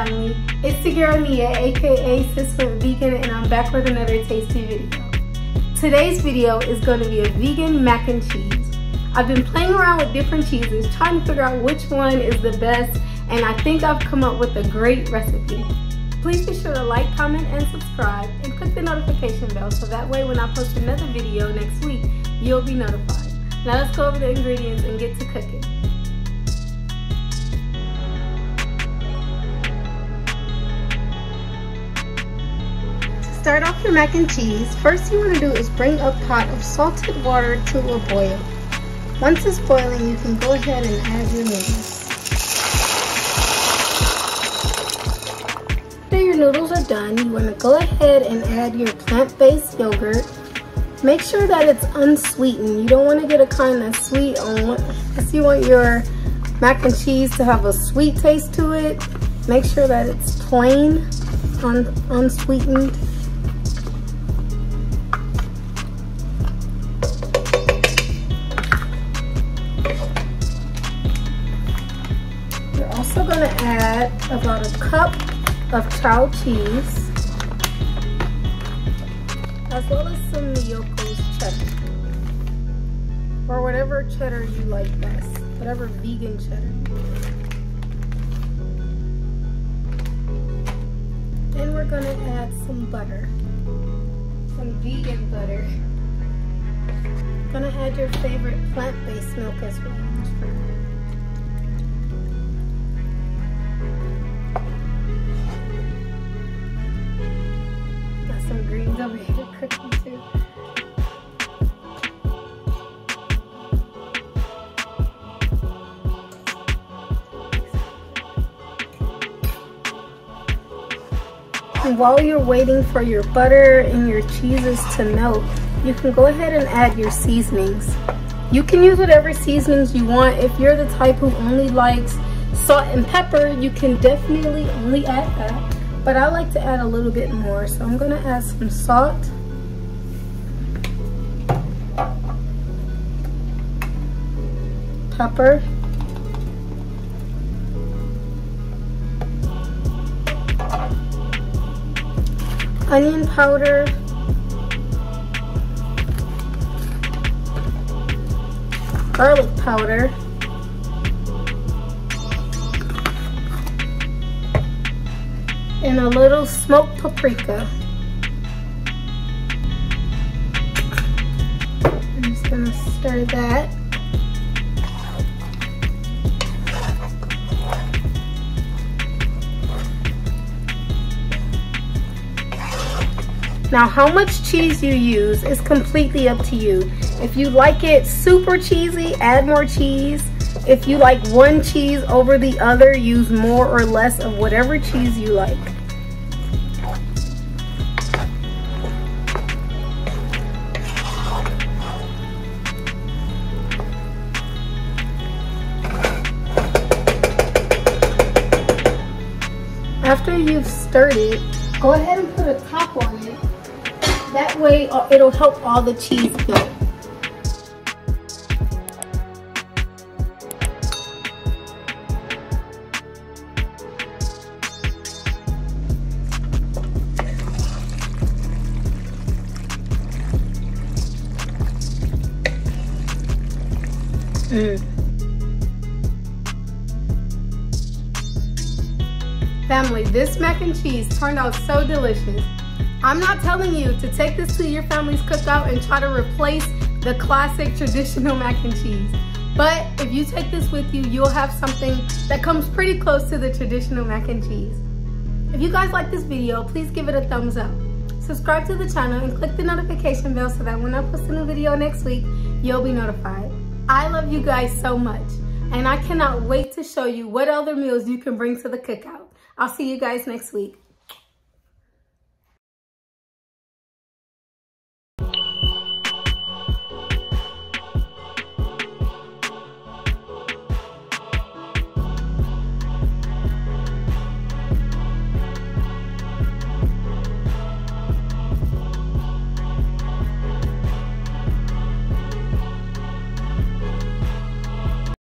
family, it's the girl Nia, aka Sis Went Vegan, and I'm back with another tasty video. Today's video is going to be a vegan mac and cheese. I've been playing around with different cheeses, trying to figure out which one is the best, and I think I've come up with a great recipe. Please be sure to like, comment, and subscribe, and click the notification bell so that way when I post another video next week, you'll be notified. Now let's go over the ingredients and get to cooking. Start off your mac and cheese. First you want to do is bring a pot of salted water to a boil. Once it's boiling, you can go ahead and add your noodles. After your noodles are done, you want to go ahead and add your plant-based yogurt. Make sure that it's unsweetened. You don't want to get a kind of sweet on what, if you want your mac and cheese to have a sweet taste to it, make sure that it's plain, unsweetened. Also going to add about a cup of chow cheese, as well as some Miyoko's cheddar, or whatever cheddar you like best, whatever vegan cheddar. Then we're going to add some butter, some vegan butter. Going to add your favorite plant-based milk as well. Some greens over here cooking too. And while you're waiting for your butter and your cheeses to melt, you can go ahead and add your seasonings. You can use whatever seasonings you want. If you're the type who only likes salt and pepper, you can definitely only add that. But I like to add a little bit more, so I'm going to add some salt, pepper, onion powder, garlic powder, and a little smoked paprika. I'm just gonna stir that. Now, how much cheese you use is completely up to you. If you like it super cheesy, add more cheese. If you like one cheese over the other, use more or less of whatever cheese you like. After you've stirred it, go ahead and put a top on it. That way it'll help all the cheese melt. Family, this mac and cheese turned out so delicious. I'm not telling you to take this to your family's cookout and try to replace the classic traditional mac and cheese. But if you take this with you, you'll have something that comes pretty close to the traditional mac and cheese. If you guys like this video, please give it a thumbs up. Subscribe to the channel and click the notification bell so that when I post a new video next week, you'll be notified. I love you guys so much, and I cannot wait to show you what other meals you can bring to the cookout. I'll see you guys next week.